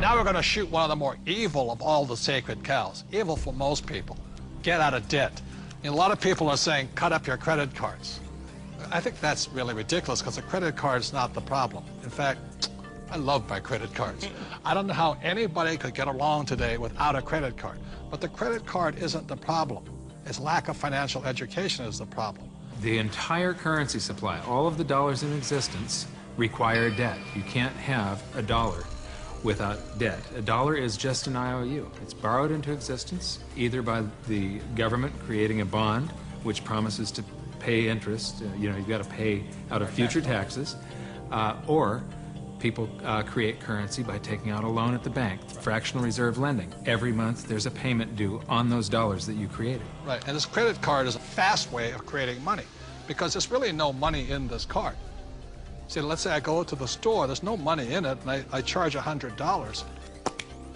Now we're going to shoot one of the more evil of all the sacred cows. Evil for most people. Get out of debt. And a lot of people are saying, cut up your credit cards. I think that's really ridiculous because the credit card is not the problem. In fact, I love my credit cards. I don't know how anybody could get along today without a credit card. But the credit card isn't the problem. Its lack of financial education is the problem. The entire currency supply, all of the dollars in existence, require debt. You can't have a dollar without debt. A dollar is just an IOU. It's borrowed into existence either by the government creating a bond which promises to pay interest, you've got to pay out of future taxes, or people create currency by taking out a loan at the bank, fractional reserve lending. Every month there's a payment due on those dollars that you created. Right, and this credit card is a fast way of creating money because there's really no money in this card. See, let's say I go to the store, there's no money in it, and I charge $100.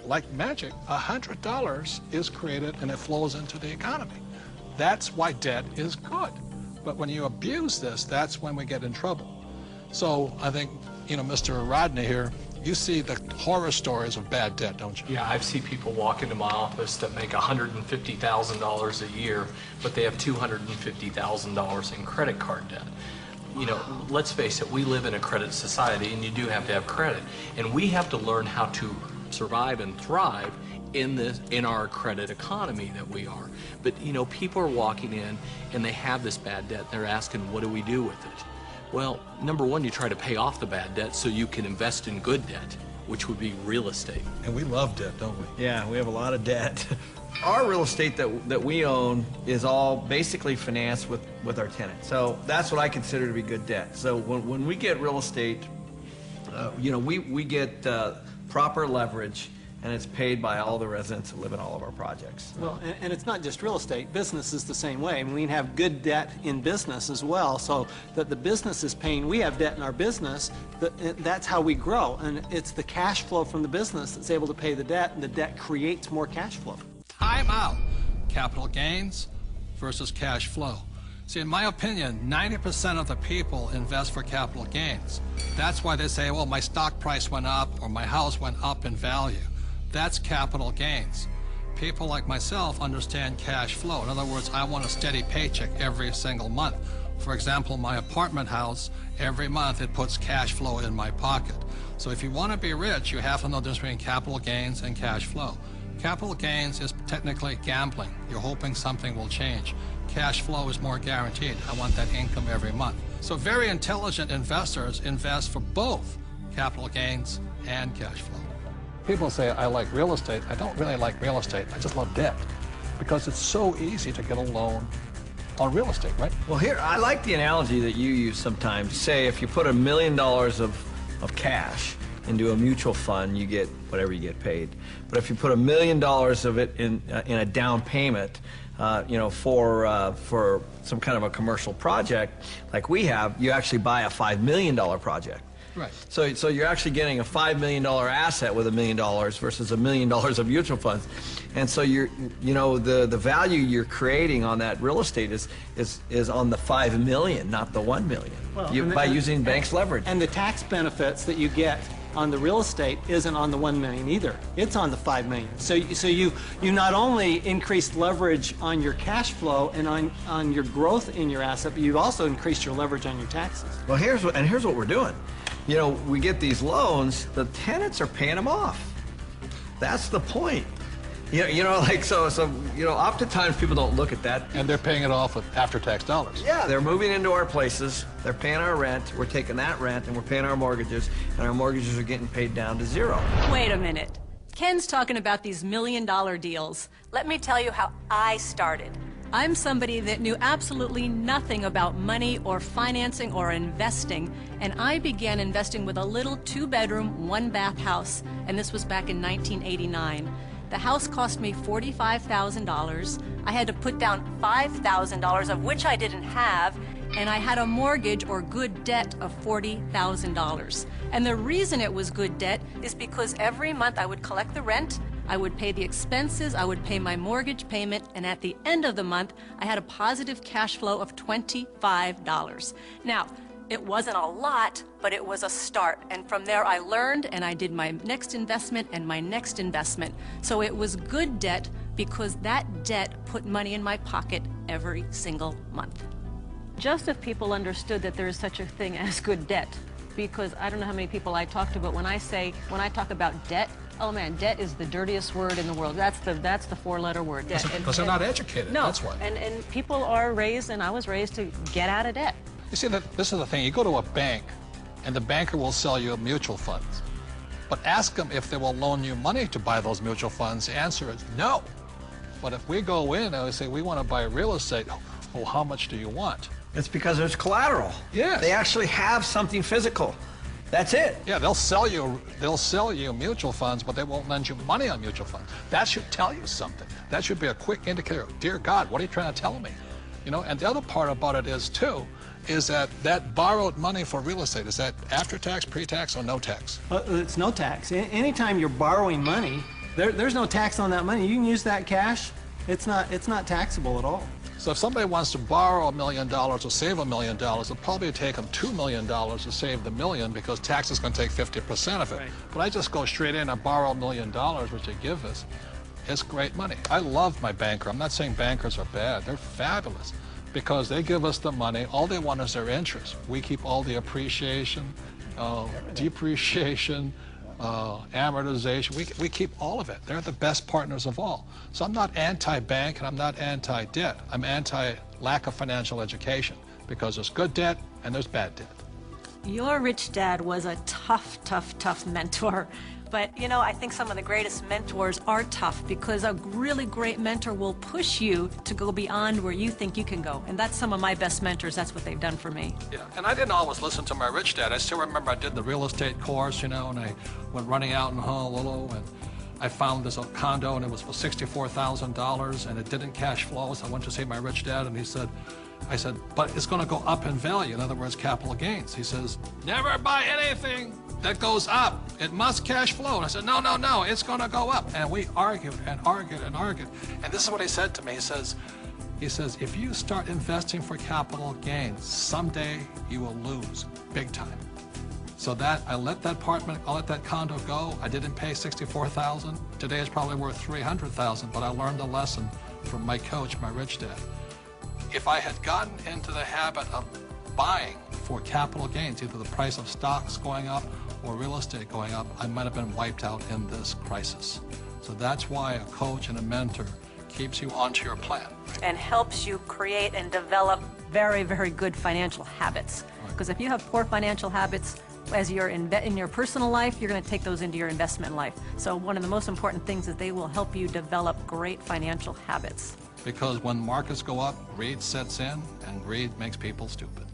Like magic, $100 is created and it flows into the economy. That's why debt is good. But when you abuse this, that's when we get in trouble. So I think, Mr. Rodney here, you see the horror stories of bad debt, don't you? Yeah, I've seen people walk into my office that make $150,000 a year, but they have $250,000 in credit card debt. Let's face it, we live in a credit society, and you do have to have credit. And we have to learn how to survive and thrive in our credit economy that we are. But, people are walking in, and they have this bad debt. They're asking, what do we do with it? Well, number one, you try to pay off the bad debt so you can invest in good debt, which would be real estate. And we love debt, don't we? Yeah, we have a lot of debt. Our real estate that we own is all basically financed with our tenants. So that's what I consider to be good debt. So when we get real estate, we get proper leverage, and it's paid by all the residents who live in all of our projects. Well, and it's not just real estate. Business is the same way. I mean, we have good debt in business as well, so that the business is paying. We have debt in our business. That's how we grow, and it's the cash flow from the business that's able to pay the debt, and the debt creates more cash flow. Time out. Capital gains versus cash flow. See, in my opinion, 90% of the people invest for capital gains. That's why they say, well, my stock price went up or my house went up in value. That's capital gains. People like myself understand cash flow. In other words, I want a steady paycheck every single month. For example, my apartment house, every month it puts cash flow in my pocket. So if you want to be rich, you have to know the difference between capital gains and cash flow. Capital gains is technically gambling. You're hoping something will change. Cash flow is more guaranteed. I want that income every month. So very intelligent investors invest for both capital gains and cash flow. People say, I like real estate. I don't really like real estate. I just love debt because it's so easy to get a loan on real estate, right? Well, here, I like the analogy that you use sometimes. Say if you put $1 million of cash into a mutual fund, you get whatever you get paid. But if you put $1 million of it in a down payment, for some kind of a commercial project like we have, you actually buy a $5 million project. Right. So you're actually getting a $5 million asset with $1 million versus $1 million of mutual funds, and so the value you're creating on that real estate is on the $5 million, not the $1 million. Well, by using banks' leverage. And the tax benefits that you get on the real estate isn't on the $1 million either. It's on the $5 million. So you not only increased leverage on your cash flow and on your growth in your asset, but you've also increased your leverage on your taxes. Well, here's what we're doing. We get these loans, the tenants are paying them off. That's the point. Oftentimes people don't look at that. And they're paying it off with after-tax dollars. Yeah, they're moving into our places, they're paying our rent, we're taking that rent and we're paying our mortgages, and our mortgages are getting paid down to zero. Wait a minute. Ken's talking about these million-dollar deals. Let me tell you how I started. I'm somebody that knew absolutely nothing about money or financing or investing, and I began investing with a little 2-bedroom, 1-bath house, and this was back in 1989. The house cost me $45,000. I had to put down $5,000, of which I didn't have, and I had a mortgage or good debt of $40,000. And the reason it was good debt is because every month I would collect the rent, I would pay the expenses, I would pay my mortgage payment, and at the end of the month, I had a positive cash flow of $25. Now, It wasn't a lot, but it was a start. And from there I learned, and I did my next investment and my next investment. So it was good debt because that debt put money in my pocket every single month. Just if people understood that there is such a thing as good debt, because I don't know how many people I talk to, but when I talk about debt, oh man, debt is the dirtiest word in the world. That's the four-letter word, debt. Because they're not educated, no, that's why. And people are raised, and I was raised to get out of debt. You see, this is the thing. You go to a bank, and the banker will sell you mutual funds. But ask them if they will loan you money to buy those mutual funds. The answer is no. But if we go in and we say, we want to buy real estate, oh, how much do you want? It's because there's collateral. Yes. They actually have something physical. That's it. Yeah, they'll sell you mutual funds, but they won't lend you money on mutual funds. That should tell you something. That should be a quick indicator. Dear God, what are you trying to tell me? You know, and the other part about it is, too, is that borrowed money for real estate, is that after tax, pre-tax, or no tax? It's no tax. Anytime you're borrowing money, there's no tax on that money. You can use that cash. It's not taxable at all. So if somebody wants to borrow $1 million or save $1 million, it'll probably take them $2 million to save the million because tax is going to take 50% of it. Right. But I just go straight in and borrow $1 million, which they give us. It's great money. I love my banker. I'm not saying bankers are bad. They're fabulous because they give us the money. All they want is their interest. We keep all the appreciation, depreciation, amortization. We keep all of it. They're the best partners of all. So I'm not anti-bank and I'm not anti-debt. I'm anti-lack of financial education because there's good debt and there's bad debt. Your rich dad was a tough mentor. But, you know, I think some of the greatest mentors are tough because a really great mentor will push you to go beyond where you think you can go. And that's some of my best mentors. That's what they've done for me. Yeah, and I didn't always listen to my rich dad. I still remember I did the real estate course, you know, and I went running out in Honolulu, and I found this condo, and it was for $64,000, and it didn't cash flow, so I went to see my rich dad, and I said, but it's going to go up in value, in other words, capital gains. He says, never buy anything that goes up. It must cash flow. And I said, no, it's going to go up. And we argued and argued and argued. And this is what he said to me. He says, if you start investing for capital gains, someday you will lose big time. So I let that condo go. I didn't pay $64,000. Today it's probably worth $300,000, but I learned a lesson from my coach, my rich dad. If I had gotten into the habit of buying for capital gains, either the price of stocks going up or real estate going up, I might have been wiped out in this crisis. So that's why a coach and a mentor keeps you onto your plan. And helps you create and develop very, very good financial habits. Because if you have poor financial habits, as you're in your personal life, you're going to take those into your investment life. So one of the most important things is they will help you develop great financial habits. Because when markets go up, greed sets in, and greed makes people stupid.